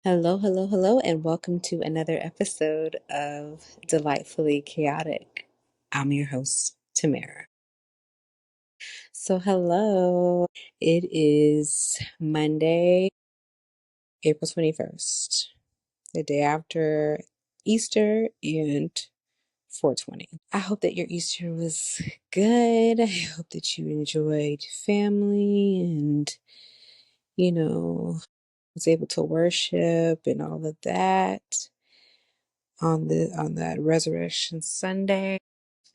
Hello, hello, hello, and welcome to another episode of Delightfully Chaotic. I'm your host, Tamara. So, hello. It is Monday, April 21st, the day after Easter and 420. I hope that your Easter was good. I hope that you enjoyed family and, was able to worship and all of that on that Resurrection Sunday.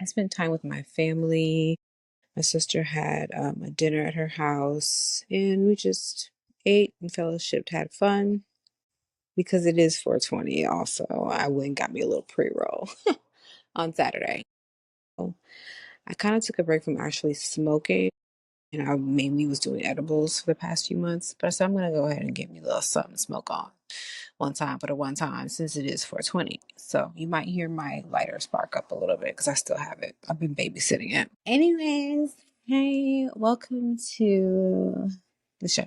I spent time with my family. My sister had a dinner at her house, and we just ate and fellowshipped, had fun. Because it is 420 also, I went and got me a little pre-roll on Saturday. So I kind of took a break from actually smoking, and I mainly was doing edibles for the past few months. But so I'm going to go ahead and get me a little something to smoke on one time for the one time since it is 420. So you might hear my lighter spark up a little bit because I still have it. I've been babysitting it. Anyways, hey, welcome to the show.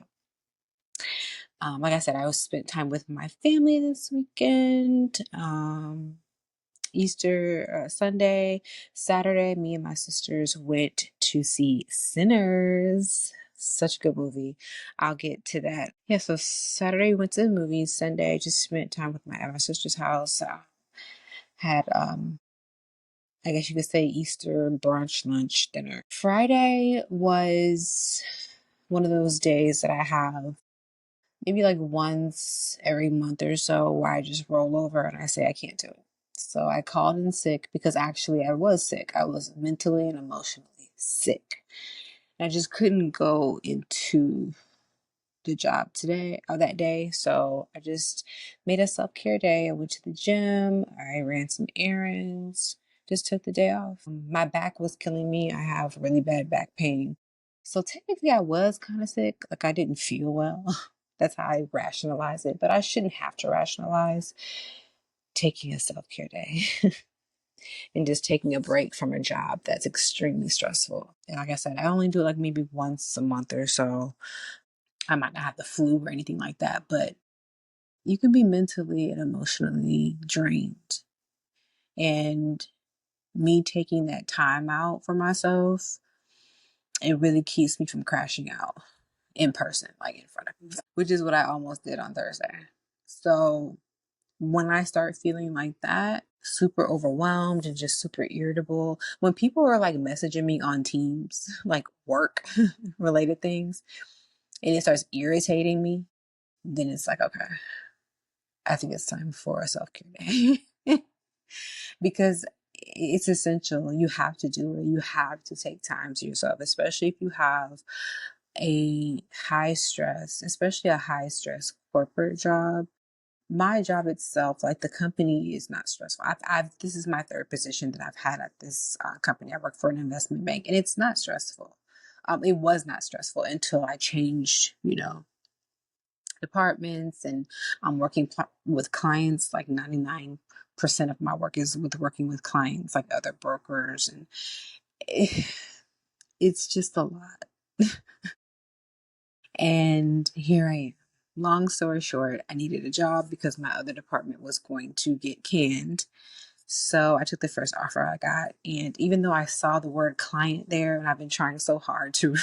Like I said, I was spent time with my family this weekend. Easter Sunday, Saturday, me and my sisters went to see Sinners. Such a good movie. I'll get to that. Yeah, so Saturday we went to the movies. Sunday just spent time with my sister's house. Had I guess you could say Easter brunch, lunch, dinner. Friday was one of those days that I have maybe like once every month or so where I just roll over and I say I can't do it. So I called in sick because actually I was sick. I was mentally and emotionally sick. And I just couldn't go into the job today or that day. So I just made a self-care day. I went to the gym. I ran some errands. Just took the day off. My back was killing me. I have really bad back pain. So technically I was kind of sick. Like I didn't feel well. That's how I rationalize it. But I shouldn't have to rationalize taking a self-care day and just taking a break from a job that's extremely stressful. And like I said, I only do it like maybe once a month or so. I might not have the flu or anything like that, but you can be mentally and emotionally drained. And me taking that time out for myself, it really keeps me from crashing out in person, like in front of people, which is what I almost did on Thursday. So when I start feeling like that, super overwhelmed and just super irritable, when people are like messaging me on Teams, like work related things, and it starts irritating me, then it's like, okay, I think it's time for a self-care day. Because it's essential. You have to do it. You have to take time to yourself, especially if you have a high stress, especially a high stress corporate job. My job itself, like the company, is not stressful. This is my third position that I've had at this company. I work for an investment bank, and it's not stressful. It was not stressful until I changed, departments, and I'm working with clients. Like 99% of my work is with working with clients, like other brokers, and it's just a lot. And here I am. Long story short, I needed a job because my other department was going to get canned. So I took the first offer I got. And even though I saw the word client there, and I've been trying so hard to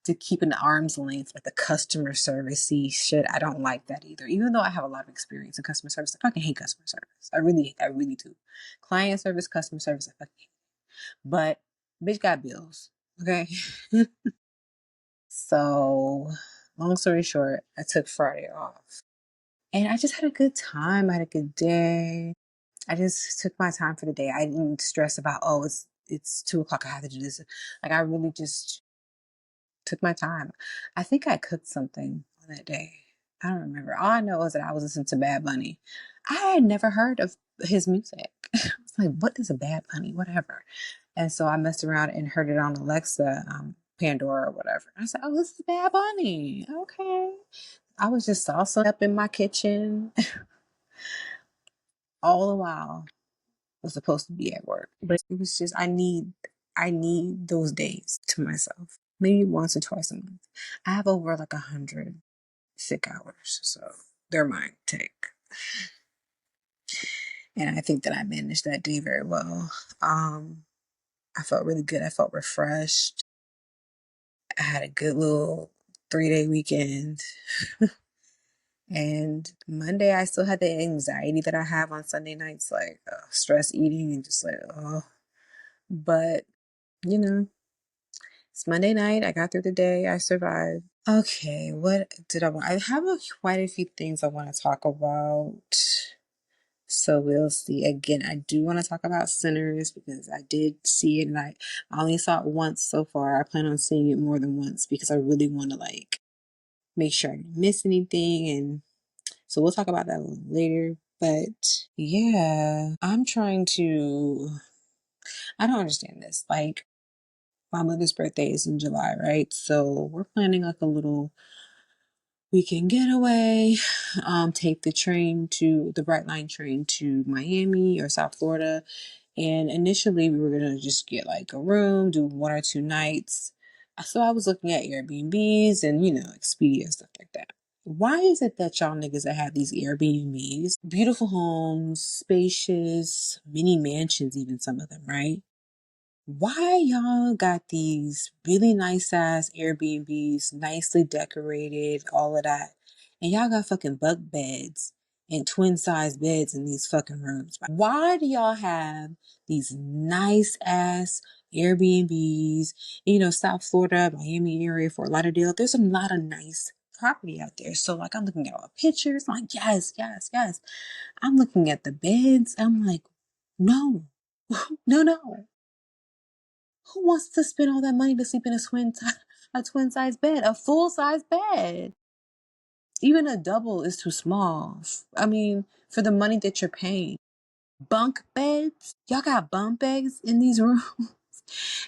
to keep an arm's length with the customer service shit, I don't like that either. Even though I have a lot of experience in customer service, I fucking hate customer service. I really do. Client service, customer service, I fucking hate it. But bitch got bills. Okay. So long story short, I took Friday off. And I just had a good time. I had a good day. I just took my time for the day. I didn't stress about, oh, it's 2 o'clock. I have to do this. Like I really just took my time. I think I cooked something on that day. I don't remember. All I know is that I was listening to Bad Bunny. I had never heard of his music. I was like, what is a Bad Bunny? Whatever. And so I messed around and heard it on Alexa, Pandora or whatever. I said, oh, this is Bad Bunny. Okay. I was just salsa up in my kitchen all the while. I was supposed to be at work, but it was just I need those days to myself. Maybe once or twice a month. I have over like 100 sick hours, so they're my take. And I think that I managed that day very well. I felt really good. I felt refreshed. I had a good little 3-day weekend. And Monday, I still had the anxiety that I have on Sunday nights, like stress eating and just like, oh. But, you know, it's Monday night. I got through the day. I survived. Okay, what did I want? I have quite a few things I want to talk about. So we'll see. Again, I do want to talk about Sinners because I did see it and I only saw it once so far. I plan on seeing it more than once because I really want to like make sure I didn't miss anything. And so we'll talk about that a little later. But yeah, I don't understand this. Like, my mother's birthday is in July, right? So we're planning like a little weekend getaway. Take the Bright Line train to Miami or South Florida. And initially we were gonna just get like a room, do 1 or 2 nights. So I was looking at Airbnbs and Expedia and stuff like that. Why is it that y'all niggas that have these Airbnbs, beautiful homes, spacious, mini mansions, even some of them, right? Why y'all got these really nice ass Airbnbs, nicely decorated, all of that, and y'all got fucking bunk beds and twin size beds in these fucking rooms? Why do y'all have these nice ass Airbnbs? South Florida, Miami area, Fort Lauderdale, there's a lot of nice property out there. So like I'm looking at all the pictures, I'm like, yes, yes, yes. I'm looking at the beds, I'm like, no, no, no. Who wants to spend all that money to sleep in a twin size bed, a full size bed? Even a double is too small. I mean, for the money that you're paying. Bunk beds? Y'all got bunk beds in these rooms?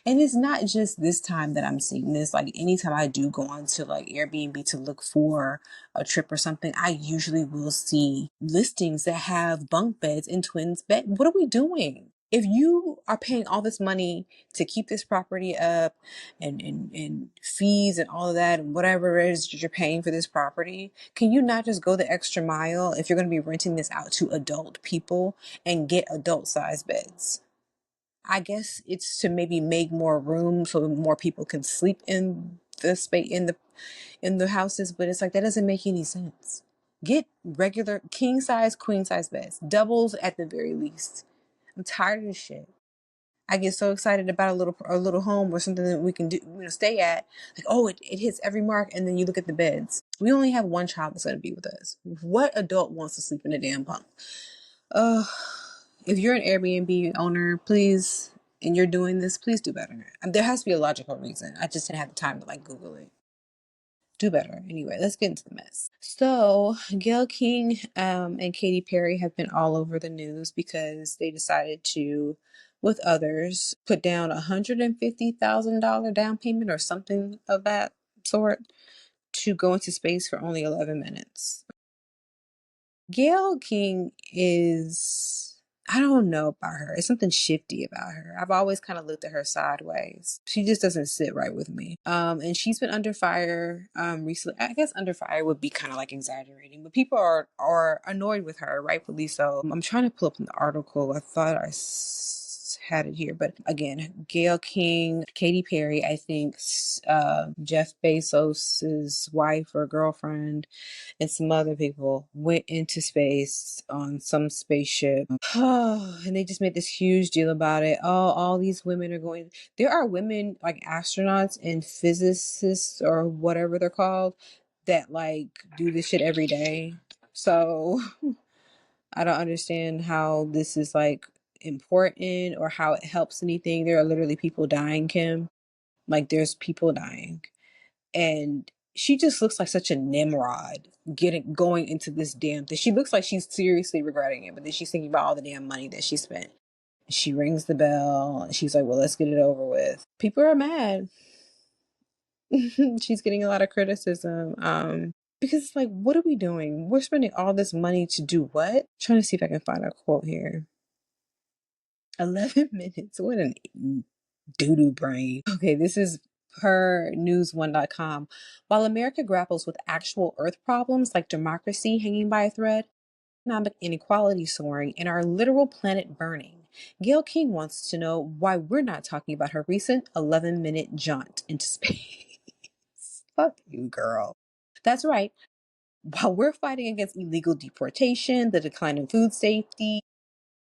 And it's not just this time that I'm seeing this. Like anytime I do go on to like Airbnb to look for a trip or something, I usually will see listings that have bunk beds and twins bed. What are we doing? If you are paying all this money to keep this property up and fees and all of that and whatever it is you're paying for this property, can you not just go the extra mile if you're going to be renting this out to adult people and get adult size beds? I guess it's to maybe make more room so more people can sleep in the space in the houses, but it's like that doesn't make any sense. Get regular king size, queen size beds, doubles at the very least. I'm tired of this shit. I get so excited about a little home or something that we can do, stay at. Like, oh, it hits every mark, and then you look at the beds. We only have one child that's gonna be with us. What adult wants to sleep in a damn bunk? Uh, if you're an Airbnb owner, please, and you're doing this, please do better. There has to be a logical reason. I just didn't have the time to like Google it. Do better. Anyway, let's get into the mess. So, Gayle King and Katy Perry have been all over the news because they decided to, with others, put down $150,000 down payment or something of that sort to go into space for only 11 minutes. Gayle King I don't know about her. It's something shifty about her. I've always kind of looked at her sideways. She just doesn't sit right with me. And she's been under fire recently. I guess under fire would be kind of like exaggerating, but people are annoyed with her, rightfully so. I'm trying to pull up an article. I thought had it here, but again, Gayle King, Katy Perry, I think Jeff Bezos's wife or girlfriend, and some other people went into space on some spaceship. And they just made this huge deal about it. Oh, all these women are going. There are women like astronauts and physicists or whatever they're called that like do this shit every day. So I don't understand how this is like important or how it helps anything. There are literally people dying, Kim. Like there's people dying. And she just looks like such a Nimrod going into this damn thing. She looks like she's seriously regretting it, but then she's thinking about all the damn money that she spent. She rings the bell and she's like, well, let's get it over with. People are mad. She's getting a lot of criticism. Because it's like, what are we doing? We're spending all this money to do what? Trying to see if I can find a quote here. 11 minutes. What an doo-doo brain. Okay, this is Per news1.com, while America grapples with actual Earth problems like democracy hanging by a thread, economic inequality soaring, and our literal planet burning, Gayle King wants to know why we're not talking about her recent 11-minute jaunt into space. Fuck you, girl. That's right. While we're fighting against illegal deportation, the decline in food safety,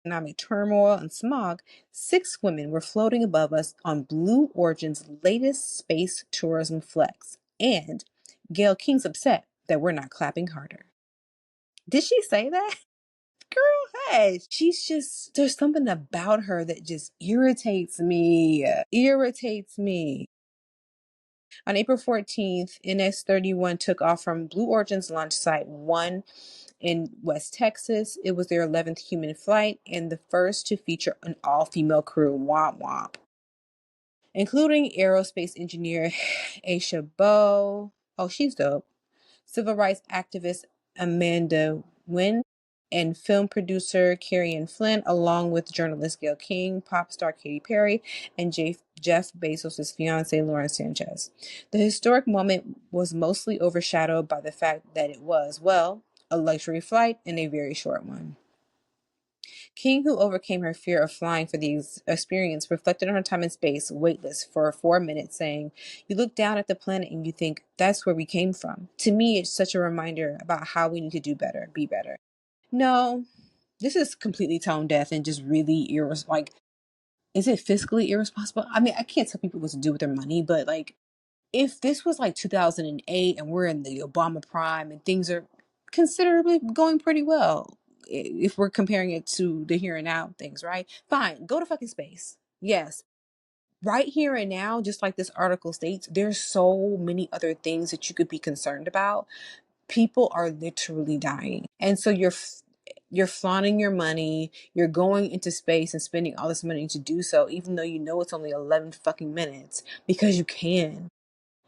economic turmoil, and smog, 6 women were floating above us on Blue Origin's latest space tourism flex. And Gayle King's upset that we're not clapping harder. Did she say that? Girl, hey, she's just, there's something about her that just irritates me. Irritates me. On April 14th, NS-31 took off from Blue Origin's launch site 1 in West Texas. It was their 11th human flight and the first to feature an all-female crew. Womp womp. Including aerospace engineer Aisha Bowe. Oh, she's dope. Civil rights activist Amanda Nguyen, and film producer Carrie Ann Flynn, along with journalist Gayle King, pop star Katy Perry, and Jeff Bezos' fiance Lauren Sanchez. The historic moment was mostly overshadowed by the fact that it was, well, a luxury flight and a very short one. King, who overcame her fear of flying for the experience, reflected on her time in space, weightless, for 4 minutes, saying, "You look down at the planet and you think, that's where we came from. To me, it's such a reminder about how we need to do better, be better." No, this is completely tone deaf and just really like, is it fiscally irresponsible? I mean, I can't tell people what to do with their money, but like, if this was like 2008 and we're in the Obama prime and things are considerably going pretty well, if we're comparing it to the here and now things, right? Fine, go to fucking space. Yes. Right here and now, just like this article states, there's so many other things that you could be concerned about. People are literally dying. And so you're flaunting your money, you're going into space and spending all this money to do so, even though you know it's only 11 fucking minutes, because you can.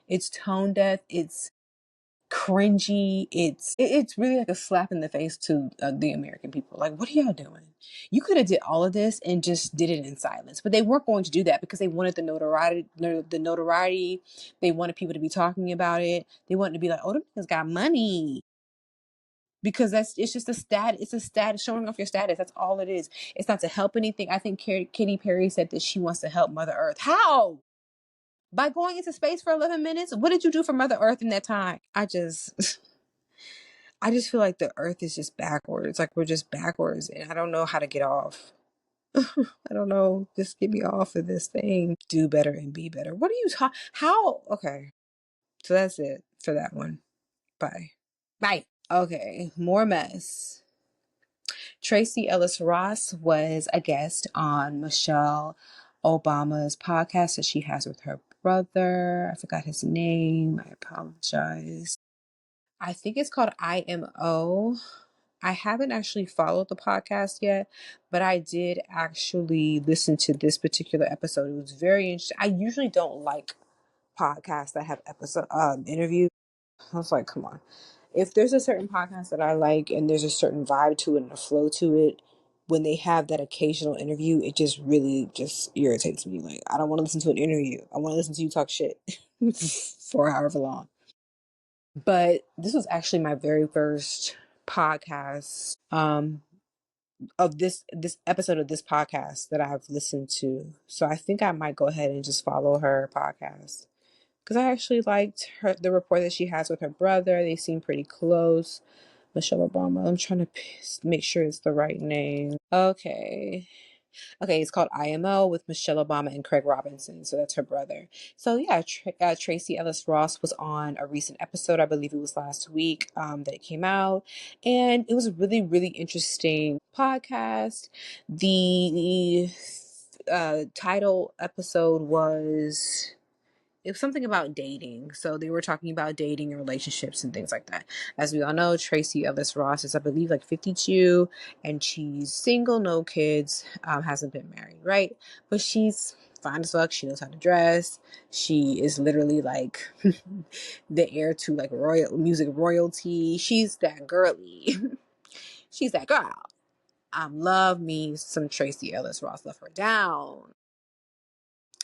It's tone deaf. It's cringy. It's really like a slap in the face to the American people. Like, what are y'all doing? You could have did all of this and just did it in silence, but they weren't going to do that because they wanted the notoriety. The notoriety. They wanted people to be talking about it. They wanted to be like, "Oh, them niggas got money." Because it's just a stat. It's a stat showing off your status. That's all it is. It's not to help anything. I think Katy Perry said that she wants to help Mother Earth. How? By going into space for 11 minutes? What did you do for Mother Earth in that time? I just I just feel like the Earth is just backwards. Like, we're just backwards, and I don't know how to get off. I don't know. Just get me off of this thing. Do better and be better. What are you talking? How? Okay. So that's it for that one. Bye. Bye. Okay. More mess. Tracee Ellis Ross was a guest on Michelle Obama's podcast that she has with her brother. I forgot his name. I apologize. I think it's called IMO. I haven't actually followed the podcast yet, but I did actually listen to this particular episode. It was very interesting. I usually don't like podcasts that have episode interviews. I was like, come on. If there's a certain podcast that I like and there's a certain vibe to it and a flow to it, when they have that occasional interview, it just really just irritates me. Like, I don't want to listen to an interview. I want to listen to you talk shit for however long. But this was actually my very first podcast of this episode of this podcast that I've listened to. So I think I might go ahead and just follow her podcast because I actually liked the rapport that she has with her brother. They seem pretty close. Michelle Obama. I'm trying to make sure it's the right name. Okay. Okay, it's called IMO with Michelle Obama and Craig Robinson. So that's her brother. So yeah, Tracee Ellis Ross was on a recent episode. I believe it was last week that it came out. And it was a really, really interesting podcast. The title episode was, it was something about dating. So they were talking about dating and relationships and things like that. As we all know, Tracee Ellis Ross is, I believe, like 52, and she's single, no kids, hasn't been married, right? But she's fine as fuck. She knows how to dress. She is literally like the heir to like music royalty. She's that girly. She's that girl. Love me some Tracee Ellis Ross. Love her down.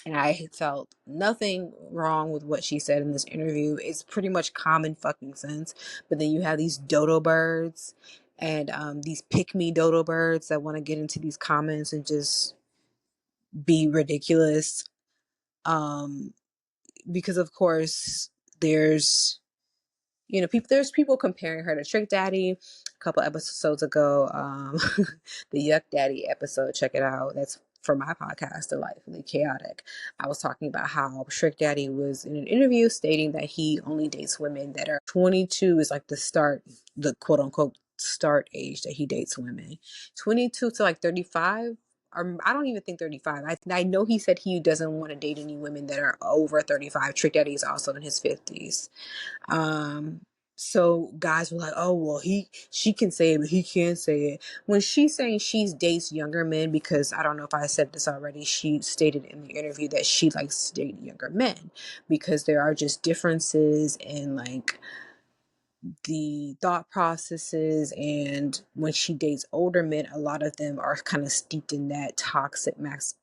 And I felt nothing wrong with what she said in this interview. It's pretty much common fucking sense. But then you have these dodo birds and these pick me dodo birds that want to get into these comments and just be ridiculous. Um, because of course there's there's people comparing her to Trick Daddy. A couple episodes ago, the Yuck Daddy episode, check it out. That's for my podcast, Delightfully Chaotic. I was talking about how Trick Daddy was in an interview stating that he only dates women that are 22 is like the quote unquote start age that he dates women. 22 to like 35. Or I don't even think 35. I know he said he doesn't want to date any women that are over 35. Trick Daddy is also in his 50s. Um, so guys were like, oh, well, she can say it, but he can't say it. When she's saying she dates younger men, because I don't know if I said this already, she stated in the interview that she likes to date younger men because there are just differences in like the thought processes, and when she dates older men, a lot of them are kind of steeped in that toxic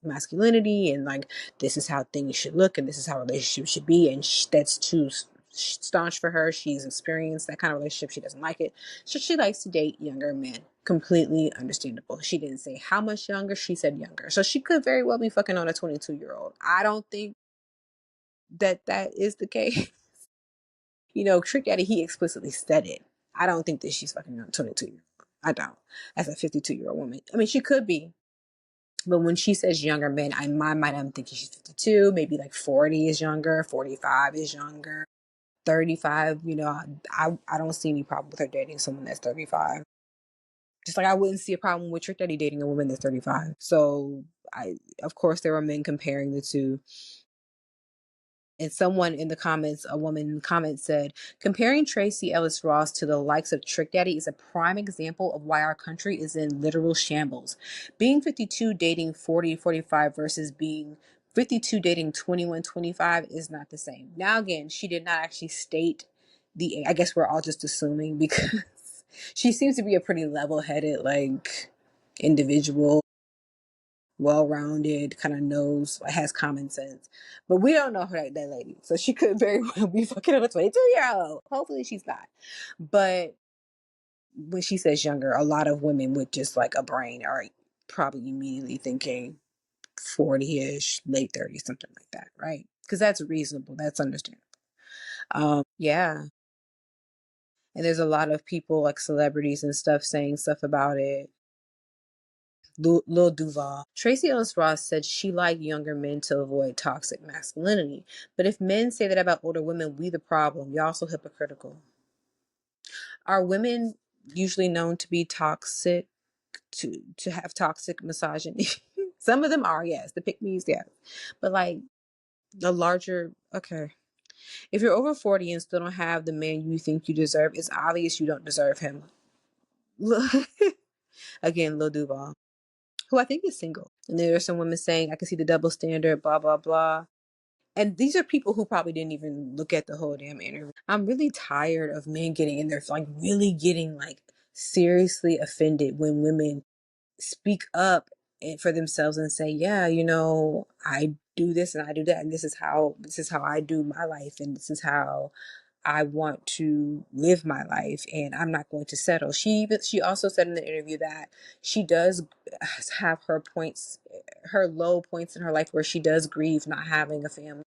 masculinity, and like this is how things should look and this is how relationships should be, and that's too staunch for her. She's experienced that kind of relationship, she doesn't like it, so she likes to date younger men. Completely understandable. She didn't say how much younger, she said younger, so she could very well be fucking on a 22-year-old. I don't think that is the case. Trick Daddy, he explicitly said it. I don't think that she's fucking a 22-year-old. I don't. As a 52-year-old woman. I mean, she could be. But when she says younger men, in my mind, I'm thinking she's 52. Maybe like 40 is younger. 45 is younger. 35, I don't see any problem with her dating someone that's 35. Just like I wouldn't see a problem with Trick Daddy dating a woman that's 35. So, of course, there are men comparing the two. And someone in the comments, a woman in the comments said, comparing Tracee Ellis Ross to the likes of Trick Daddy is a prime example of why our country is in literal shambles. Being 52 dating 40, 45 versus being 52 dating 21, 25 is not the same. Now, again, she did not actually state I guess we're all just assuming because she seems to be a pretty level-headed, like, individual, well-rounded, kind of knows, has common sense. But we don't know her, that lady. So she could very well be fucking a 22-year-old. Hopefully she's not. But when she says younger, a lot of women with just like a brain are probably immediately thinking 40-ish, late 30s, something like that, right? Because that's reasonable. That's understandable. Yeah. And there's a lot of people, like celebrities and stuff, saying stuff about it. Lil Duval. Tracee Ellis Ross said she liked younger men to avoid toxic masculinity. But if men say that about older women, we the problem. Y'all so hypocritical. Are women usually known to be toxic, to have toxic misogyny? Some of them are, yes. The pick-me's, yes. But like the larger, okay. If you're over 40 and still don't have the man you think you deserve, it's obvious you don't deserve him. Again, Lil Duval, who I think is single. And there are some women saying, I can see the double standard, blah, blah, blah. And these are people who probably didn't even look at the whole damn interview. I'm really tired of men getting in there, like really getting like seriously offended when women speak up for themselves and say, yeah, I do this and I do that. And this is how I do my life. And this is how I want to live my life, and I'm not going to settle. She also said in the interview that she does have her low points in her life where she does grieve not having a family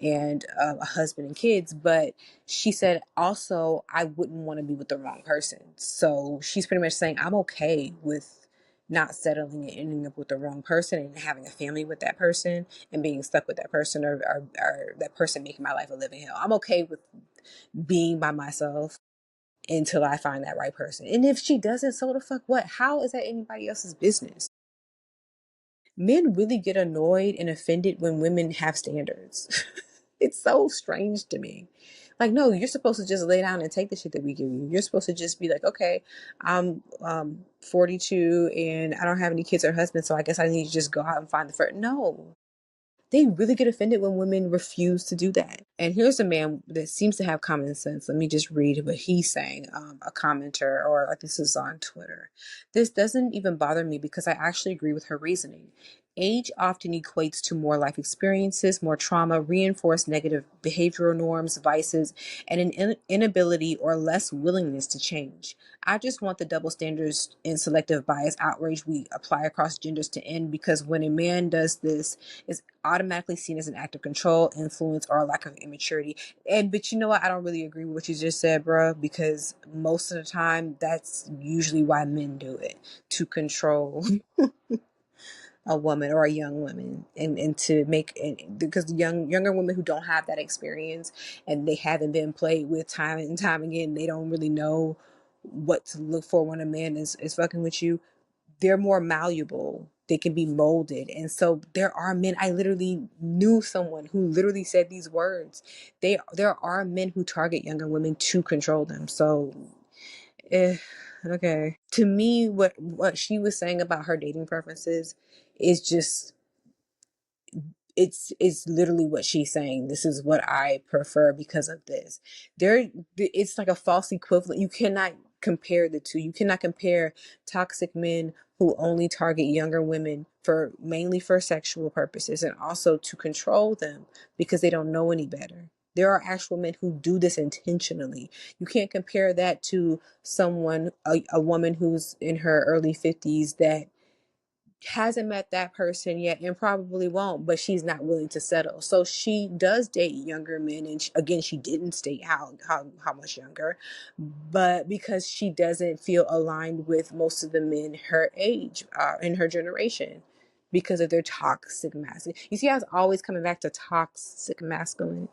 and a husband and kids, but she said also I wouldn't want to be with the wrong person. So she's pretty much saying I'm okay with not settling and ending up with the wrong person and having a family with that person and being stuck with that person, or that person making my life a living hell. I'm okay with being by myself until I find that right person. And if she doesn't, so the fuck what? How is that anybody else's business? Men really get annoyed and offended when women have standards. It's so strange to me. Like, no, you're supposed to just lay down and take the shit that we give you. You're supposed to just be like, okay, I'm 42 and I don't have any kids or husband, so I guess I need to just go out and find the first. No, they really get offended when women refuse to do that. And here's a man that seems to have common sense. Let me just read what he's saying. A commenter, or this is on Twitter. This doesn't even bother me because I actually agree with her reasoning. Age often equates to more life experiences, more trauma, reinforced negative behavioral norms, vices, and an inability or less willingness to change. I just want the double standards and selective bias outrage we apply across genders to end, because when a man does this, it's automatically seen as an act of control, influence, or a lack of immaturity. But you know what? I don't really agree with what you just said, bro, because most of the time that's usually why men do it, to control a woman or a young woman, and to make, and because younger women who don't have that experience and they haven't been played with time and time again, they don't really know what to look for when a man is fucking with you. They're more malleable, they can be molded. And so there are men, I literally knew someone who literally said these words. There are men who target younger women to control them. So Eh, okay. To me, what she was saying about her dating preferences is just, it's literally what she's saying. This is what I prefer because of this. It's like a false equivalent. You cannot compare the two. You cannot compare toxic men who only target younger women for mainly for sexual purposes and also to control them because they don't know any better. There are actual men who do this intentionally. You can't compare that to a woman who's in her early 50s that hasn't met that person yet and probably won't, but she's not willing to settle. So she does date younger men, and again, she didn't state how much younger, but because she doesn't feel aligned with most of the men her age, in her generation, because of their toxic masculine. You see how it's always coming back to toxic masculine.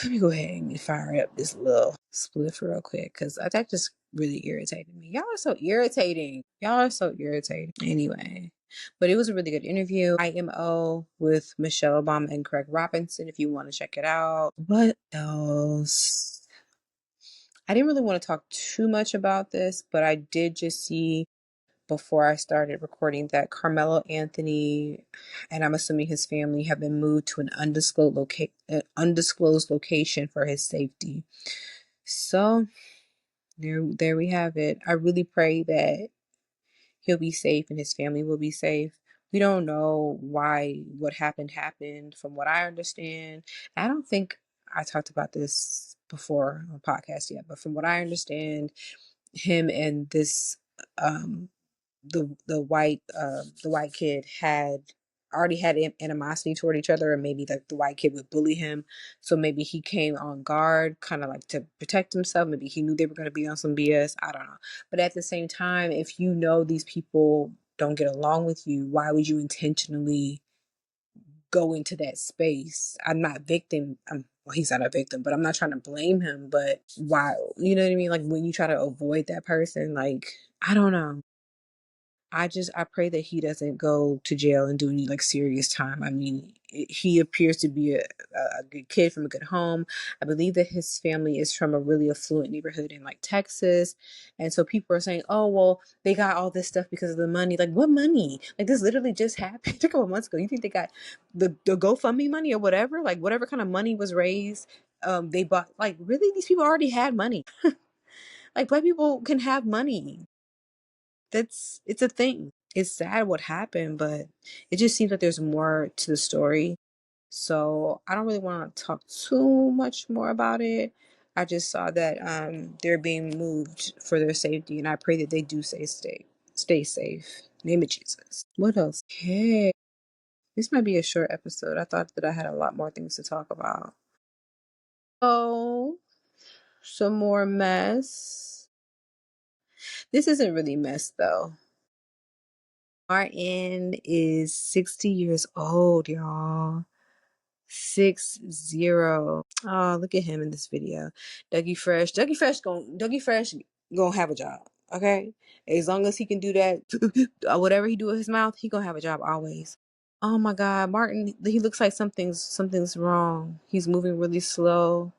Let me go ahead and fire up this little spliff real quick, because that just really irritated me. Y'all are so irritating. Y'all are so irritating. Anyway, but it was a really good interview. IMO with Michelle Obama and Craig Robinson, if you want to check it out. What else? I didn't really want to talk too much about this, but I did just see before I started recording that Carmelo Anthony, and I'm assuming his family, have been moved to an undisclosed location for his safety. So there we have it. I really pray that he'll be safe and his family will be safe. We don't know why what happened. From what I understand, I don't think I talked about this before on podcast yet, but from what I understand, him and this the white kid had already had animosity toward each other, or maybe like the white kid would bully him, so maybe he came on guard kind of like to protect himself. Maybe he knew they were going to be on some BS, I don't know. But at the same time, if you know these people don't get along with you, why would you intentionally go into that space? I'm not victim. Well, he's not a victim, but I'm not trying to blame him. But why? You know what I mean? Like when you try to avoid that person, like, I don't know. I pray that he doesn't go to jail and do any like serious time. I mean, he appears to be a good kid from a good home. I believe that his family is from a really affluent neighborhood in like Texas. And so people are saying, oh, well, they got all this stuff because of the money. Like, what money? Like, this literally just happened a couple months ago. You think they got the GoFundMe money or whatever? Like, whatever kind of money was raised, they bought. Like, really, these people already had money. Like, black people can have money. It's a thing. It's sad what happened, but it just seems like there's more to the story. So I don't really want to talk too much more about it. I just saw that they're being moved for their safety, and I pray that they do stay safe. Name of Jesus. What else? Okay. This might be a short episode. I thought that I had a lot more things to talk about. Oh, some more mess. This isn't really mess though. RN is 60 years old, y'all. 60. Oh, look at him in this video. Dougie Fresh gonna have a job. Okay? As long as he can do that, whatever he do with his mouth, he gonna have a job always. Oh my God, Martin, he looks like something's wrong. He's moving really slow.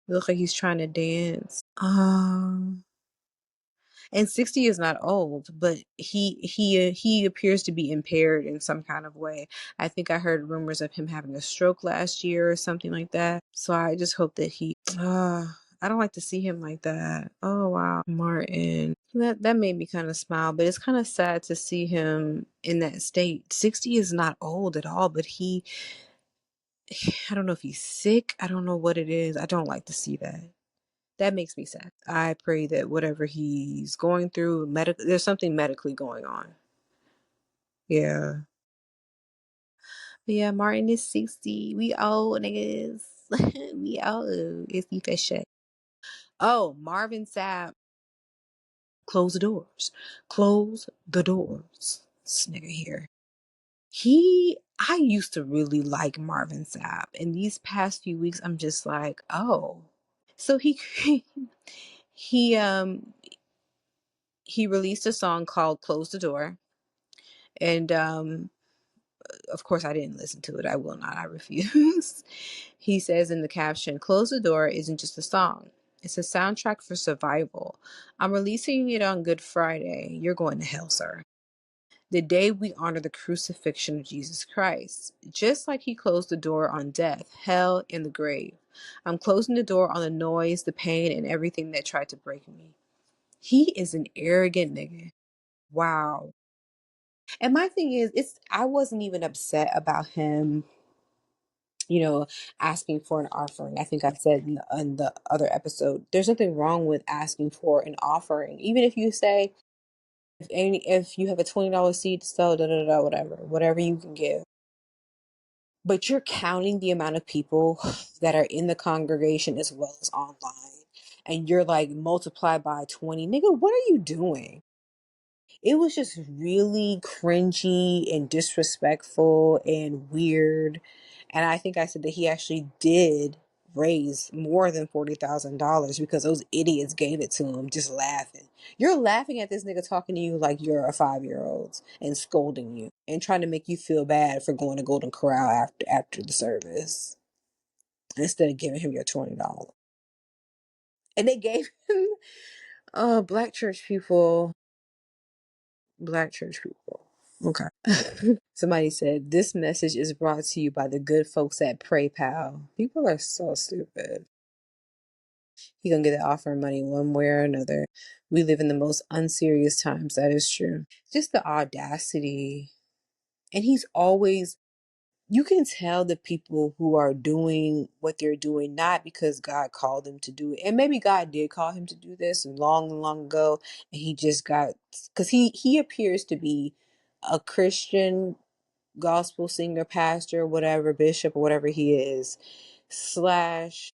It looks like he's trying to dance. And 60 is not old, but he appears to be impaired in some kind of way. I think I heard rumors of him having a stroke last year or something like that. So I just hope that he I don't like to see him like that. Oh wow, Martin. That made me kind of smile, but it's kind of sad to see him in that state. 60 is not old at all, but I don't know if he's sick. I don't know what it is. I don't like to see that. That makes me sad. I pray that whatever he's going through, there's something medically going on. Yeah. But yeah, Martin is 60. We old niggas. We old. It's the shit. Oh, Marvin Sapp. Close the doors. Close the doors. This nigga here. I used to really like Marvin Sapp. And these past few weeks, I'm just like, oh. So he um he released a song called Close the Door. And of course I didn't listen to it. I will not. I refuse. He says in the caption, Close the Door isn't just a song. It's a soundtrack for survival. I'm releasing it on Good Friday. You're going to hell, sir. The day we honor the crucifixion of Jesus Christ. Just like he closed the door on death, hell, and the grave. I'm closing the door on the noise, the pain, and everything that tried to break me. He is an arrogant nigga. Wow. And my thing is, I wasn't even upset about him, you know, asking for an offering. I think I said in the other episode, there's nothing wrong with asking for an offering. Even if you say, if you have a $20 seed to sell, da da da, whatever you can give. But you're counting the amount of people that are in the congregation as well as online. And you're like, multiply by 20. Nigga, what are you doing? It was just really cringy and disrespectful and weird. And I think I said that he actually did raise more than $40,000 because those idiots gave it to him just laughing. You're laughing at this nigga talking to you like you're a 5-year-old and scolding you and trying to make you feel bad for going to Golden Corral after the service instead of giving him your $20. And they gave him black church people. Black church people. Okay. Somebody said, this message is brought to you by the good folks at PrayPal. People are so stupid. He gonna get the offering money one way or another. We live in the most unserious times. That is true. Just the audacity. And he's always, you can tell the people who are doing what they're doing, not because God called them to do it. And maybe God did call him to do this long, long ago. And he just got, because he appears to be a Christian gospel singer, pastor, whatever, bishop, or whatever he is, slash,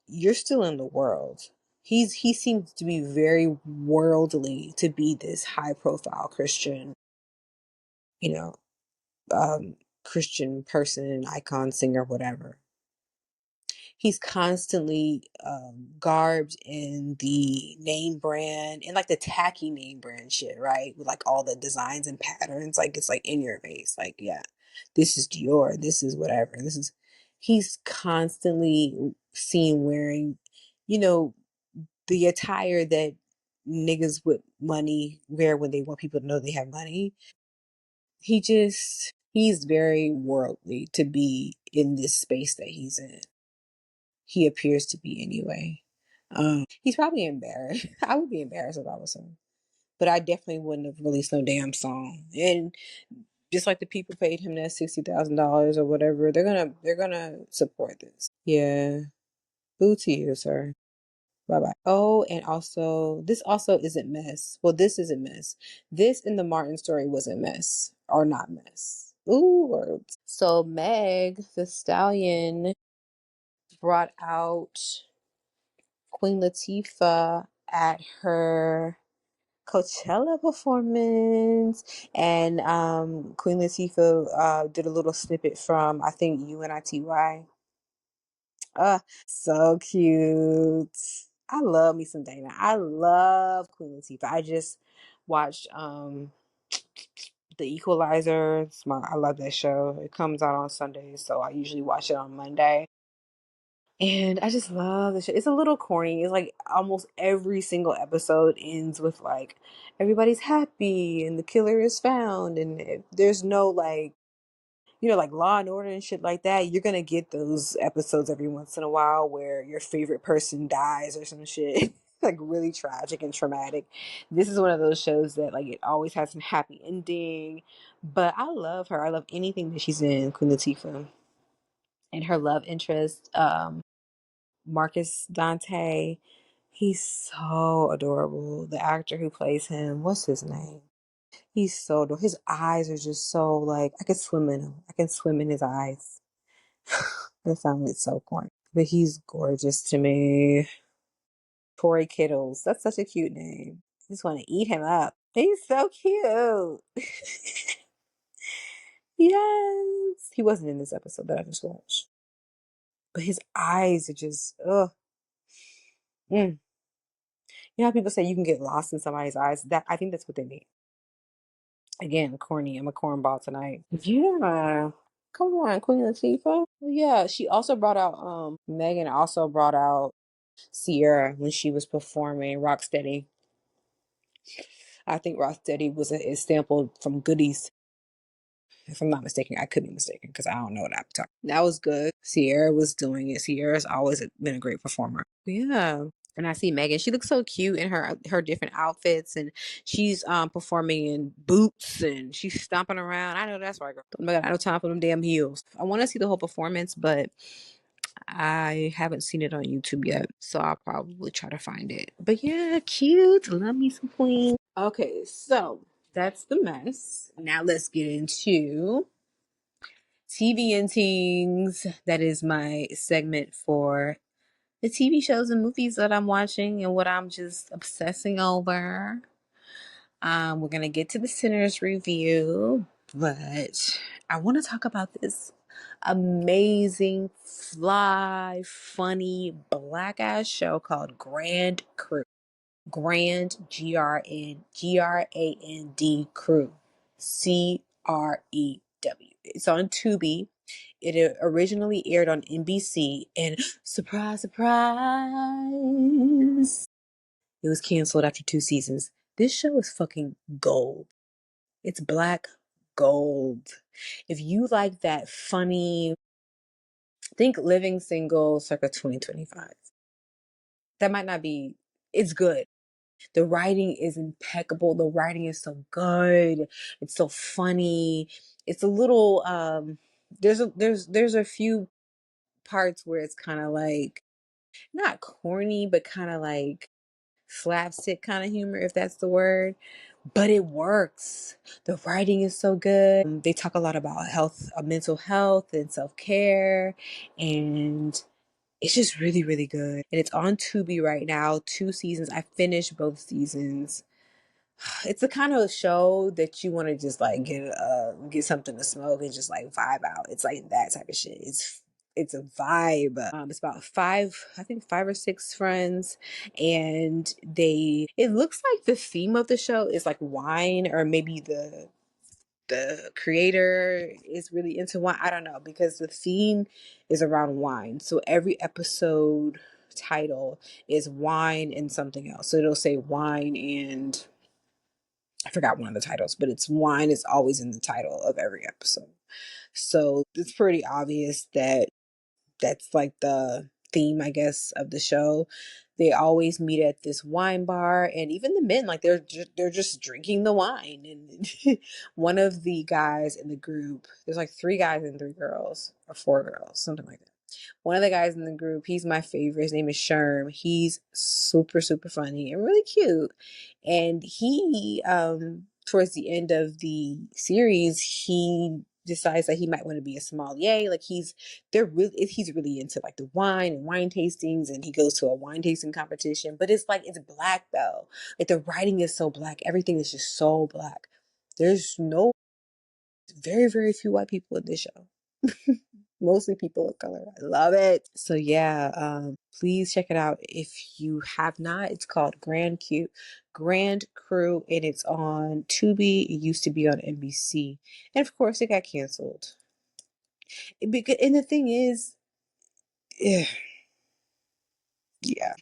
you're still in the world. He seems to be very worldly to be this high profile Christian, you know, Christian person, icon, singer, whatever. He's constantly garbed in the name brand and like the tacky name brand shit, right? With like all the designs and patterns, like it's like in your face, like, yeah, this is Dior, this is whatever, he's constantly seen wearing, you know, the attire that niggas with money wear when they want people to know they have money. He's very worldly to be in this space that he's in. He appears to be anyway. He's probably embarrassed. I would be embarrassed if I was him, but I definitely wouldn't have released no damn song. And just like the people paid him that $60,000 or whatever, they're gonna support this. Yeah, boo to you, sir. Bye bye. Oh, and also this also isn't mess. Well, this isn't mess. This in the Martin story wasn't mess or not mess. Ooh, words. So Meg the Stallion brought out Queen Latifah at her Coachella performance, and Queen Latifah did a little snippet from I think UNITY. So cute. I love me some Dana. I love Queen Latifah. I just watched The Equalizer. I love that show. It comes out on Sundays, so I usually watch it on Monday. And I just love the show. It's a little corny. It's like almost every single episode ends with like everybody's happy and the killer is found, and there's no like like Law and Order and shit like that, you're gonna get those episodes every once in a while where your favorite person dies or some shit. Like really tragic and traumatic. This is one of those shows that like it always has some happy ending. But I love her. I love anything that she's in, Queen Latifah. And her love interest, Marcus Dante. He's so adorable. The actor who plays him, what's his name? He's so adorable. His eyes are just so like I could swim in them. I can swim in his eyes. That sounds so corny. But he's gorgeous to me. Corey Kittles. That's such a cute name. I just want to eat him up. He's so cute. Yes. He wasn't in this episode that I just watched. But his eyes are just, ugh. Mm. You know how people say you can get lost in somebody's eyes? That I think that's what they mean. Again, corny. I'm a cornball tonight. Yeah. Come on, Queen Latifah. Yeah, she also brought out Megan also brought out Sierra when she was performing Rocksteady. I think Rocksteady was a sample from Goodies. If I'm not mistaken, I could be mistaken because I don't know what I'm talking. That was good. Sierra was doing it. Sierra's always been a great performer. Yeah. And I see Megan. She looks so cute in her different outfits, and she's performing in boots and she's stomping around. I know that's right, girl. Oh my God, I don't have time for them damn heels. I want to see the whole performance, but I haven't seen it on YouTube yet, so I'll probably try to find it. But yeah, cute. Love me some Queen. Okay, so that's the mess. Now let's get into TV and Things. That is my segment for the TV shows and movies that I'm watching and what I'm just obsessing over. We're gonna get to the Sinners review, but I want to talk about this amazing, fly, funny, black ass show called Grand Crew. Grand Grand Crew. CREW. It's on Tubi. It originally aired on NBC, and surprise, surprise, it was canceled after 2 seasons. This show is fucking gold. It's black gold. If you like that funny, think Living Single circa 2025. That might not be, it's good. The writing is impeccable. The writing is so good. It's so funny. It's a little there's a few parts where it's kind of like not corny, but kind of like slapstick kind of humor, if that's the word. But it works. The writing is so good. They talk a lot about health, mental health, and self care, and it's just really, really good. And it's on Tubi right now. 2 seasons. I finished both seasons. It's the kind of show that you want to just like get something to smoke and just like vibe out. It's like that type of shit. It's a vibe. It's about I think 5 or 6 friends, and it looks like the theme of the show is like wine, or maybe the creator is really into wine. I don't know, because the theme is around wine. So every episode title is wine and something else. So it'll say wine and I forgot one of the titles, but it's wine is always in the title of every episode. So it's pretty obvious that that's like the theme, I guess, of the show. They always meet at this wine bar, and even the men, like they're just drinking the wine. And one of the guys in the group, there's like 3 guys and 3 girls, or 4 girls, something like that. One of the guys in the group, he's my favorite. His name is Sherm. He's super, super funny and really cute. And he, towards the end of the series, he decides that he might want to be a sommelier. Like he's really into like the wine and wine tastings, and he goes to a wine tasting competition. But it's like it's black though. Like the writing is so black. Everything is just so black. There's very, very few white people in this show. Mostly people of color. I love it. So yeah, please check it out if you have not. It's called Grand Crew, and it's on Tubi. It used to be on NBC, and of course, it got canceled. And the thing is, eh, yeah,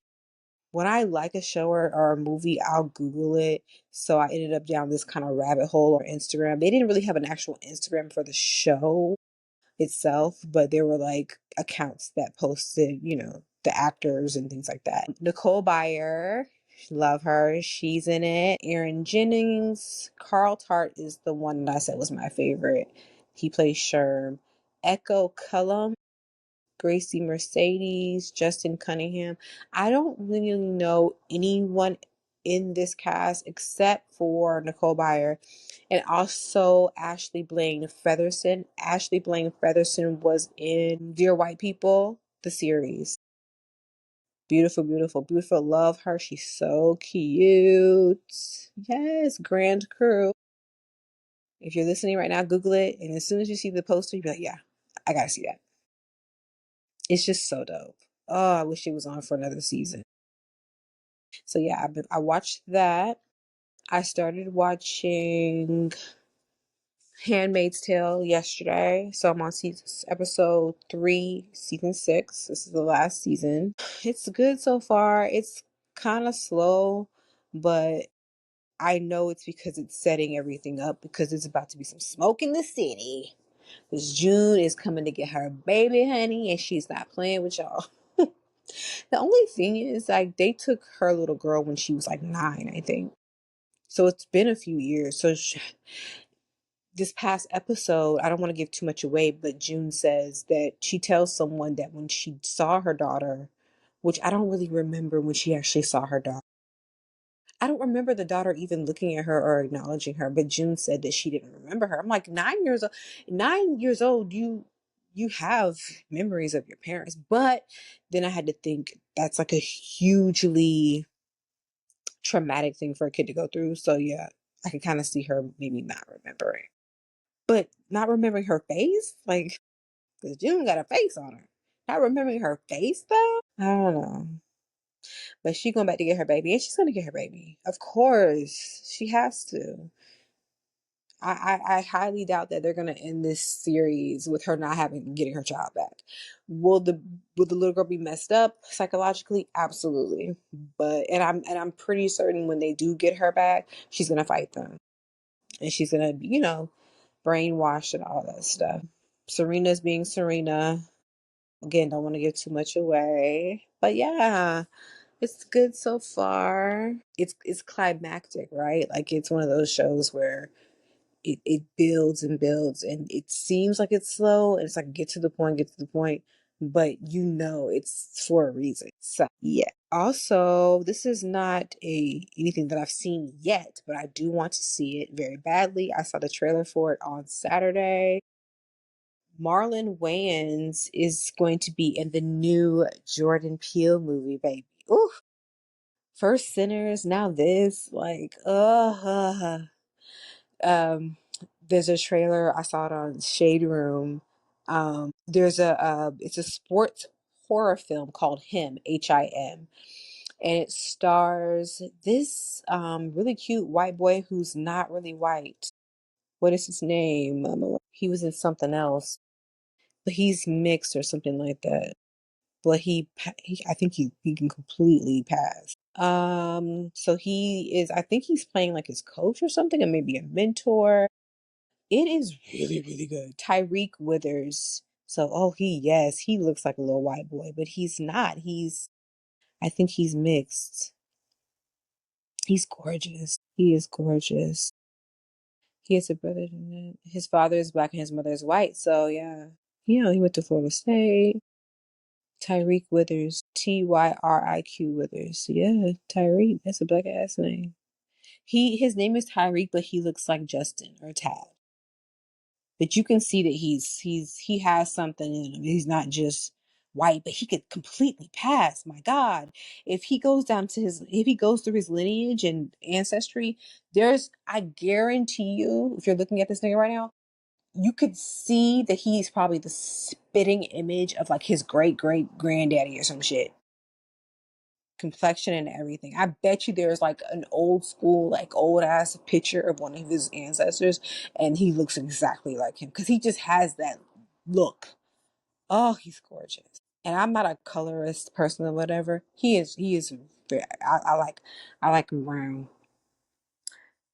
when I like a show or a movie, I'll Google it. So I ended up down this kind of rabbit hole on Instagram. They didn't really have an actual Instagram for the show. itself, but there were like accounts that posted, the actors and things like that. Nicole Byer, love her. She's in it. Aaron Jennings. Carl Tart is the one that I said was my favorite. He plays Sherm. Echo Cullum, Gracie Mercedes, Justin Cunningham. I don't really know anyone in this cast except for Nicole Byer and also Ashley Blaine Featherson. Ashley Blaine Featherson was in Dear White People, the series. Beautiful, beautiful, beautiful. Love her. She's so cute. Yes, Grand Crew. If you're listening right now, Google it. And as soon as you see the poster, you'll be like, yeah, I gotta see that. It's just so dope. Oh, I wish it was on for another season. So yeah, I watched that. I started watching Handmaid's Tale yesterday. So I'm on episode 3, season 6. This is the last season. It's good so far. It's kind of slow, but I know it's because it's setting everything up because it's about to be some smoke in the city. Because June is coming to get her baby, honey, and she's not playing with y'all. The only thing is, like, they took her little girl when she was like 9, I think. So it's been a few years. So this past episode, I don't want to give too much away, but June says that she tells someone that when she saw her daughter, which I don't really remember when she actually saw her daughter. I don't remember the daughter even looking at her or acknowledging her, but June said that she didn't remember her. I'm like, 9 years old, 9 years old, you have memories of your parents. But then I had to think that's like a hugely traumatic thing for a kid to go through. So yeah, I can kind of see her maybe not remembering. But not remembering her face? Like, because June got a face on her. Not remembering her face though? I don't know. But she going back to get her baby, and she's gonna get her baby. Of course. She has to. I highly doubt that they're gonna end this series with her not getting her child back. Will the little girl be messed up psychologically? Absolutely. But I'm pretty certain when they do get her back, she's gonna fight them. And she's gonna be, brainwashed and all that stuff. Serena's being Serena. Again, don't want to give too much away. But yeah, it's good so far. It's climactic, right? Like it's one of those shows where it builds and builds and it seems like it's slow and it's like get to the point, but it's for a reason. So yeah. Also, this is not anything that I've seen yet, but I do want to see it very badly. I saw the trailer for it on Saturday. Marlon Wayans is going to be in the new Jordan Peele movie, baby. Ooh, first Sinners, now this, like, there's a trailer, I saw it on Shade Room. It's a sports horror film called Him, and it stars this really cute white boy who's not really white. What is his name? He was in something else, but he's mixed or something like that. But I think he can completely pass. So I think he's playing like his coach or something, and maybe a mentor. It is really, really good. Tyreek Withers. So, yes, he looks like a little white boy, but he's not. I think he's mixed. He's gorgeous. He is gorgeous. He has a brother. His father is black and his mother is white. So, yeah. He went to Florida State. Tyreek Withers. Tyriq Withers. Yeah, Tyreek. That's a black ass name. His name is Tyreek, but he looks like Justin or Tad. But you can see that he has something in him. He's not just white, but he could completely pass. My God. If he goes through his lineage and ancestry, I guarantee you, if you're looking at this nigga right now, you could see that he's probably the spitting image of like his great great granddaddy or some shit. Complexion and everything. I bet you there's like an old school, like old ass picture of one of his ancestors, and he looks exactly like him because he just has that look. Oh, he's gorgeous. And I'm not a colorist person or whatever. He is. I like him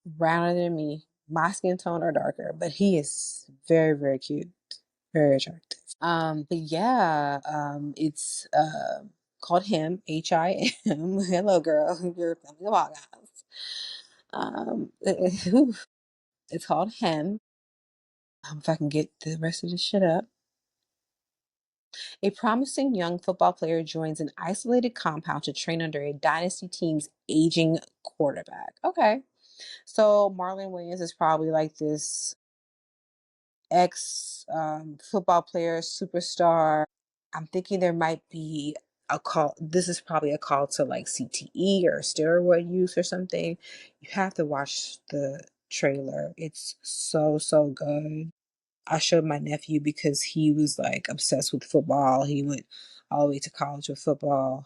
browner than me. My skin tone or darker, but he is very very cute. Very attractive. But yeah, it's called Him, Him. Hello, girl. You're filming a podcast. It's called Him. If I can get the rest of this shit up. A promising young football player joins an isolated compound to train under a dynasty team's aging quarterback. Okay. So Marlon Williams is probably like this ex football player, superstar. I'm thinking there might be a call. This is probably a call to like CTE or steroid use or something. You have to watch the trailer. It's so, so good. I showed my nephew because he was like obsessed with football. He went all the way to college with football.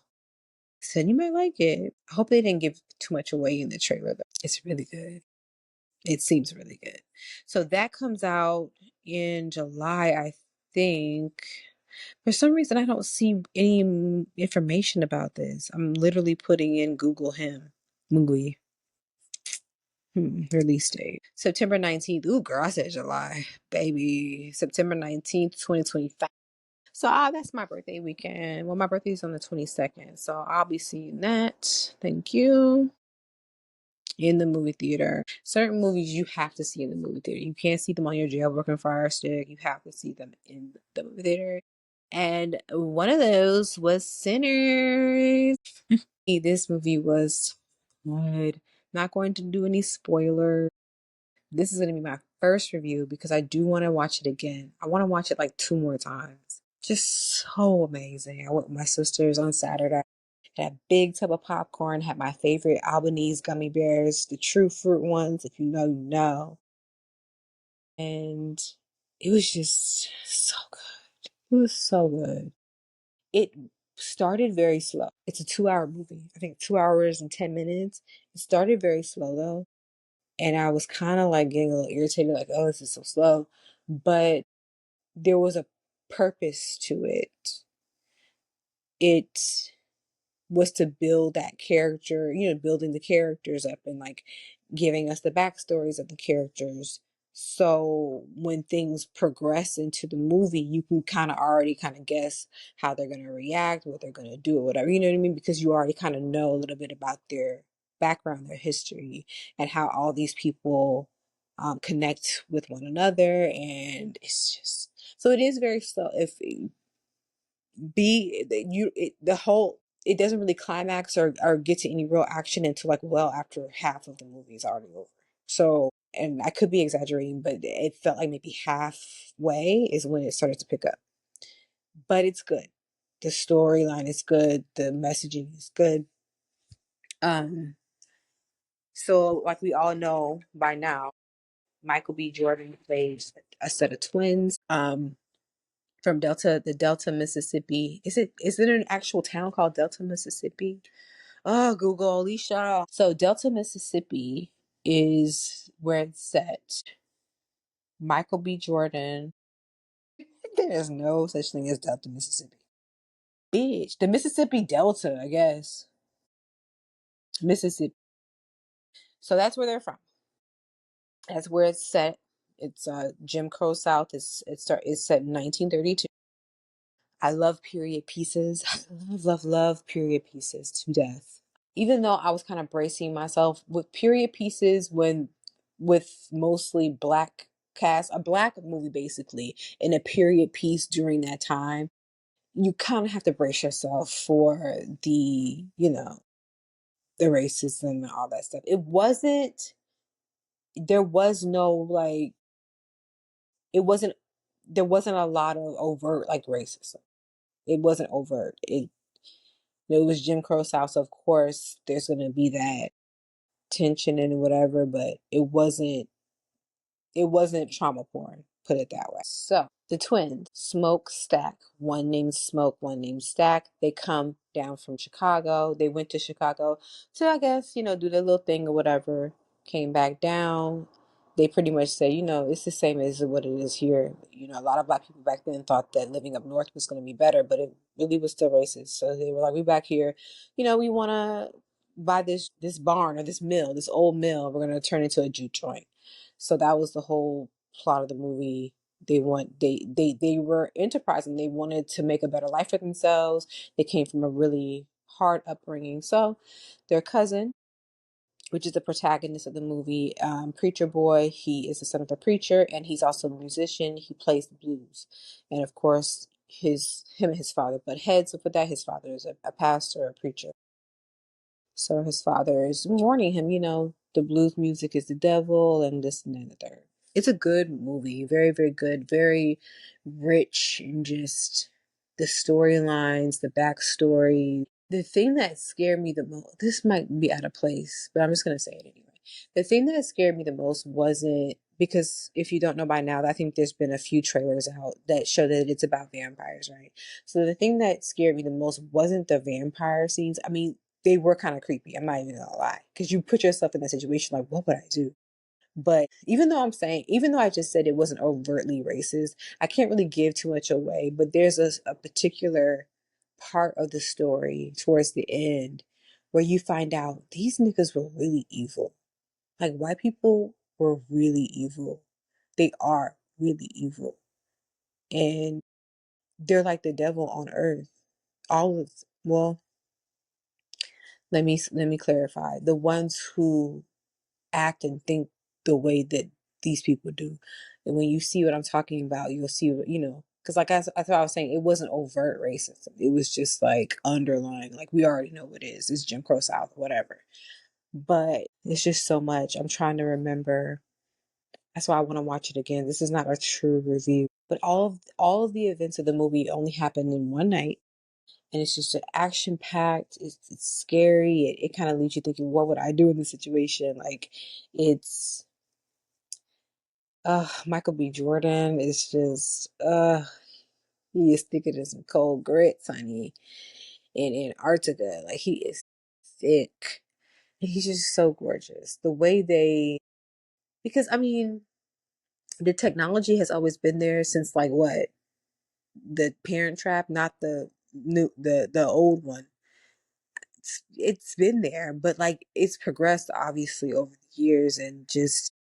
Said you might like it. I hope they didn't give too much away in the trailer, though. It's really good. It seems really good. So that comes out in July, I think. For some reason, I don't see any information about this. I'm literally putting in Google Him. Mungui. Release date. September 19th. Ooh, girl, I said July. Baby. September 19th, 2025. So that's my birthday weekend. Well, my birthday is on the 22nd. So I'll be seeing that. Thank you. In the movie theater. Certain movies you have to see in the movie theater. You can't see them on your jailbroken Fire Stick. You have to see them in the movie theater. And one of those was Sinners. This movie was good. Not going to do any spoilers. This is going to be my first review because I do want to watch it again. I want to watch it like 2 more times. Just so amazing. I went with my sisters on Saturday. Had a big tub of popcorn, had my favorite Albanese gummy bears, the true fruit ones. If you know, you know. And it was just so good. It was so good. It started very slow. It's a 2 hour movie. I think 2 hours and 10 minutes. It started very slow though. And I was kind of like getting a little irritated, like, oh, this is so slow. But there was a purpose to it. It was to build that character, building the characters up and like giving us the backstories of the characters. So when things progress into the movie, you can kind of already kind of guess how they're going to react, what they're going to do, or whatever. You know what I mean? Because you already kind of know a little bit about their background, their history, and how all these people connect with one another. And it's just so it is very slow. If the whole it doesn't really climax or get to any real action until like well after half of the movie is already over. So, and I could be exaggerating, but it felt like maybe halfway is when it started to pick up. But it's good. The storyline is good. The messaging is good. Um, so like we all know by now, Michael B. Jordan plays a set of twins. From Delta, Mississippi. Is it an actual town called Delta, Mississippi? Oh, Google, Alicia. So Delta, Mississippi is where it's set. Michael B. Jordan. There is no such thing as Delta, Mississippi. Bitch. The Mississippi Delta, I guess. Mississippi. So that's where they're from. That's where it's set. It's Jim Crow South. It's set in 1932. I love period pieces. I love period pieces to death. Even though I was kind of bracing myself with period pieces with mostly black cast, a black movie basically, in a period piece during that time, you kind of have to brace yourself for the racism and all that stuff. There was no like, it wasn't, there wasn't a lot of overt like racism. It wasn't overt. It was Jim Crow South, so of course there's going to be that tension and whatever, but it wasn't trauma porn, put it that way. So the twins, Smoke, Stack, one named Smoke, one named Stack, they come down from Chicago. They went to Chicago to, I guess, do their little thing or whatever, came back down. They pretty much say, it's the same as what it is here. A lot of black people back then thought that living up north was going to be better, but it really was still racist. So they were like, we back here, we want to buy this barn or this mill, this old mill. We're going to turn into a jute joint. So that was the whole plot of the movie. They were enterprising. They wanted to make a better life for themselves. They came from a really hard upbringing. So their cousin, which is the protagonist of the movie, Preacher Boy, he is the son of the preacher, and he's also a musician. He plays the blues, and of course, him and his father butt heads. So for that, his father is a pastor, a preacher. So his father is warning him, the blues music is the devil and this and that and the third. It's a good movie. Very, very good. Very rich in just the storylines, the backstory. The thing that scared me the most, this might be out of place, but I'm just going to say it anyway. The thing that scared me the most wasn't because if you don't know by now, I think there's been a few trailers out that show that it's about vampires, right? So the thing that scared me the most wasn't the vampire scenes. I mean, they were kind of creepy. I'm not even gonna lie, because you put yourself in that situation, like, what would I do? But even though I just said it wasn't overtly racist, I can't really give too much away. But there's a particular part of the story towards the end where you find out these niggas were really evil. Like, white people were really evil. They are really evil. And they're like the devil on earth. All of, well, let me clarify. The ones who act and think the way that these people do. And when you see what I'm talking about, you'll see what, because like I thought I was saying, it wasn't overt racism. It was just like underlying, like we already know what it is. It's Jim Crow South, whatever. But it's just so much. I'm trying to remember. That's why I want to watch it again. This is not a true review, but all of the events of the movie only happened in one night, and it's just action packed. It's scary. It kind of leaves you thinking, what would I do in this situation? Like, it's Michael B. Jordan is just he is thicker than some cold grits, honey, in Antarctica. Like, he is thick. He's just so gorgeous. The way because I mean, the technology has always been there since like what, the Parent Trap, not the new, the old one. It's been there, but like it's progressed obviously over the years, and just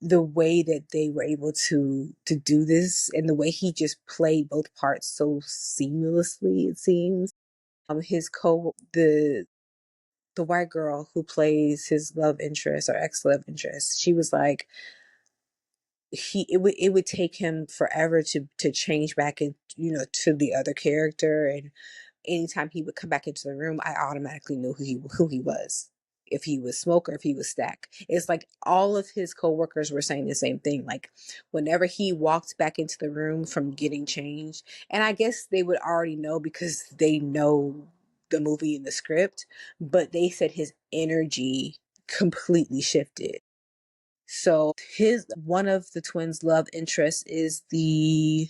the way that they were able to do this, and the way he just played both parts so seamlessly, it seems. His the white girl who plays his love interest or ex love interest, she was like, it would take him forever to change back in, to the other character. And anytime he would come back into the room, I automatically knew who he was. If he was Smoke or if he was Stack. It's like all of his coworkers were saying the same thing. Like, whenever he walked back into the room from getting changed, and I guess they would already know because they know the movie and the script, but they said his energy completely shifted. So his one of the twins' love interests is the,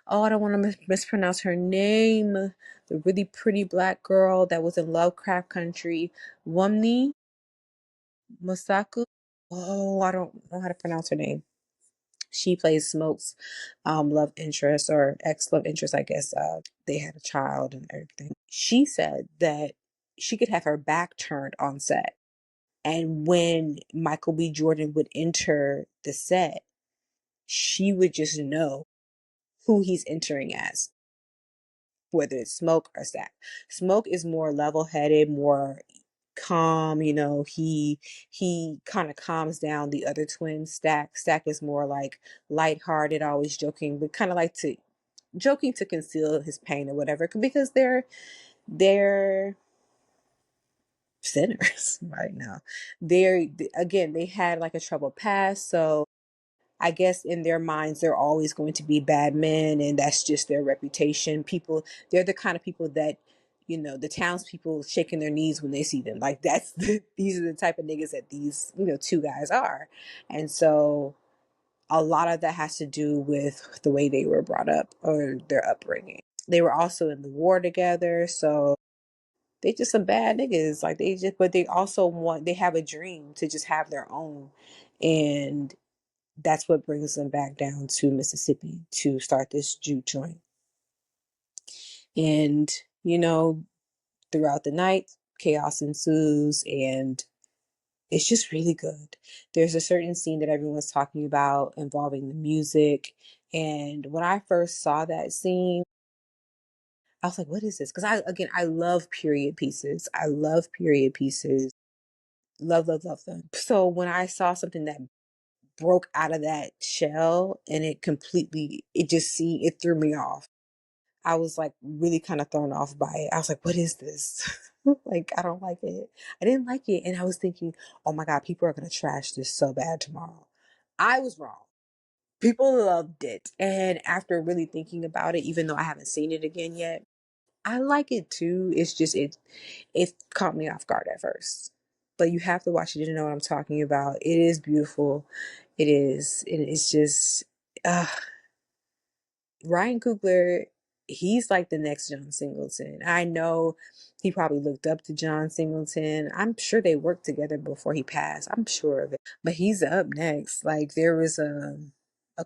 oh, I don't want to mispronounce her name, the really pretty black girl that was in Lovecraft Country, Wumni Masaku. Oh, I don't know how to pronounce her name. She plays Smoke's love interest or ex love interest, I guess. They had a child and everything. She said that she could have her back turned on set. And when Michael B. Jordan would enter the set, she would just know who he's entering as, whether it's Smoke or Stack. Smoke is more level-headed, more calm. He kind of calms down the other twin. Stack is more like lighthearted, always joking, but kind of like to joking to conceal his pain or whatever, because they're sinners right now. Again, they had like a troubled past, so I guess in their minds, they're always going to be bad men, and that's just their reputation. They're the kind of people that, the townspeople shaking their knees when they see them. Like, these are the type of niggas that these, two guys are. And so a lot of that has to do with the way they were brought up or their upbringing. They were also in the war together, so they just some bad niggas. Like, but they have a dream to just have their own. And that's what brings them back down to Mississippi to start this juke joint. And, throughout the night, chaos ensues, and It's just really good. There's a certain scene that everyone's talking about involving the music. And when I first saw that scene, I was like, what is this? Because I love period pieces. I love period pieces. Love, love, love them. So when I saw something that broke out of that shell and it threw me off. I was like really kind of thrown off by it. I was like, what is this? Like, I don't like it. I didn't like it. And I was thinking, oh my God, people are going to trash this so bad tomorrow. I was wrong. People loved it. And after really thinking about it, even though I haven't seen it again yet, I like it too. It's just, it caught me off guard at first. But you have to watch it to know what I'm talking about. It is beautiful. It is. And it's just, uh, Ryan Coogler, he's like the next John Singleton. I know he probably looked up to John Singleton. I'm sure they worked together before he passed. I'm sure of it. But he's up next. Like there was a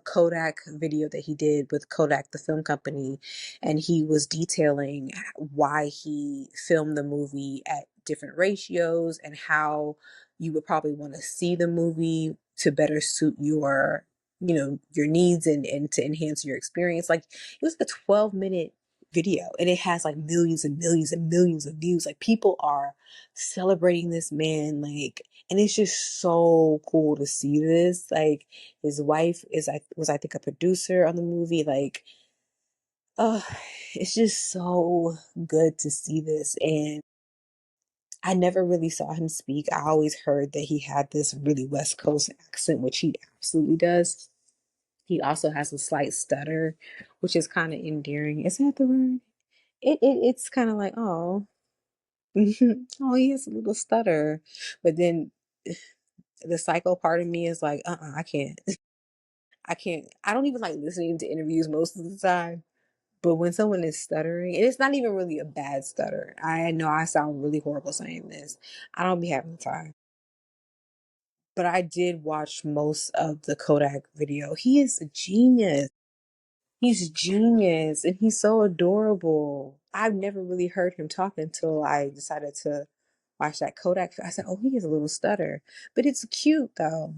Kodak video that he did with Kodak, the film company, and he was detailing why he filmed the movie at different ratios and how you would probably want to see the movie to better suit your needs and to enhance your experience. Like it was a 12-minute video and it has like millions and millions and millions of views. Like people are celebrating this man, like, and it's just so cool to see this. Like his wife I think a producer on the movie. Like, oh, it's just so good to see this. And I never really saw him speak. I always heard that he had this really West Coast accent, which he absolutely does. He also has a slight stutter, which is kind of endearing. Is that the word? It's kind of like, oh, oh, he has a little stutter. But then the psycho part of me is like, I can't. I can't. I don't even like listening to interviews most of the time. But when someone is stuttering, and it's not even really a bad stutter. I know I sound really horrible saying this. I don't be having the time. But I did watch most of the Kodak video. He is a genius. He's genius and he's so adorable. I've never really heard him talk until I decided to watch that Kodak. I said, oh, he has a little stutter, but it's cute though.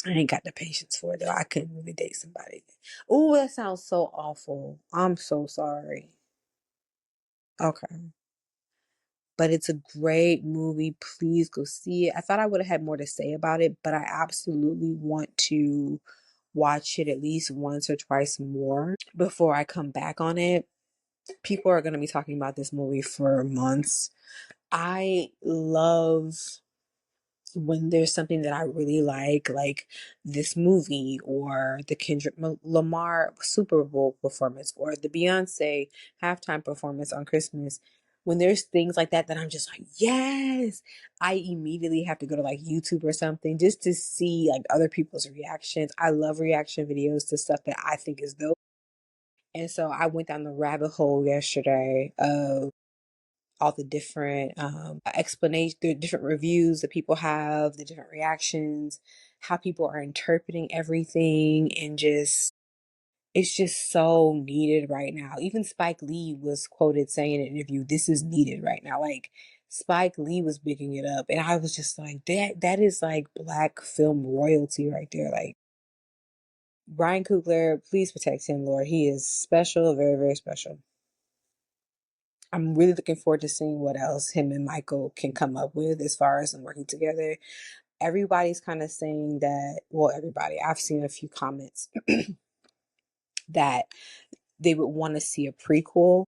I ain't got the patience for it though. I couldn't really date somebody. Oh, that sounds so awful. I'm so sorry. Okay. But it's a great movie. Please go see it. I thought I would have had more to say about it, but I absolutely want to watch it at least once or twice more before I come back on it. People are going to be talking about this movie for months. I love when there's something that I really like this movie or the Kendrick Lamar Super Bowl performance or the Beyonce halftime performance on Christmas. When there's things like that I'm just like, yes, I immediately have to go to like YouTube or something just to see like other people's reactions. I love reaction videos to stuff that I think is dope. And so I went down the rabbit hole yesterday of all the different explanations, the different reviews that people have, the different reactions, how people are interpreting everything, and just it's just so needed right now. Even Spike Lee was quoted saying in an interview, "This is needed right now." Like Spike Lee was bigging it up, and I was just like, that is like Black film royalty right there. Like Ryan Coogler, please protect him, Lord. He is special, very, very special. I'm really looking forward to seeing what else him and Michael can come up with as far as them working together. Everybody's kind of saying that, well, everybody, I've seen a few comments that they would want to see a prequel,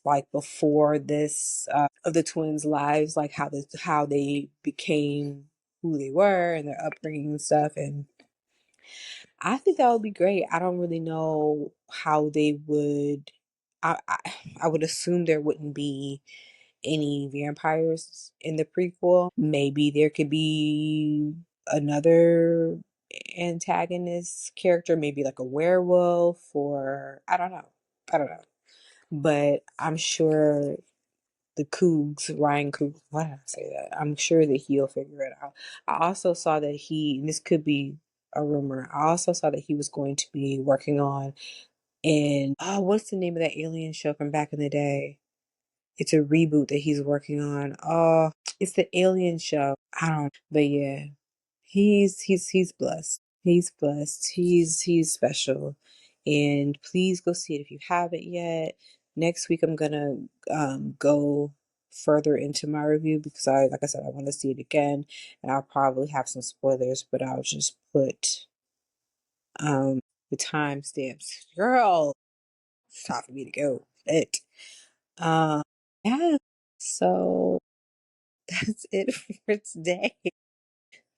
like before this, of the twins' lives, like how they became who they were and their upbringing and stuff. And I think that would be great. I don't really know how they would. I I would assume there wouldn't be any vampires in the prequel. Maybe there could be another antagonist character, maybe like a werewolf, or I don't know. I don't know. But I'm sure the Cougs, Ryan Coog, why did I say that? I'm sure that he'll figure it out. I also saw that and this could be a rumor, I also saw that he was going to be working on what's the name of that alien show from back in the day? It's a reboot that he's working on. Oh, it's the Alien show. I don't, but yeah, he's blessed. He's blessed. He's special. And please go see it if you haven't yet. Next week I'm gonna go further into my review because like I said, I want to see it again, and I'll probably have some spoilers, but I'll just put the timestamps. Girl, it's time for me to go. It. Um, yeah. So that's it for today.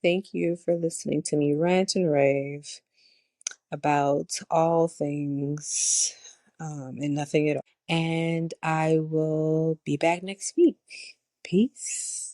Thank you for listening to me rant and rave about all things and nothing at all. And I will be back next week. Peace.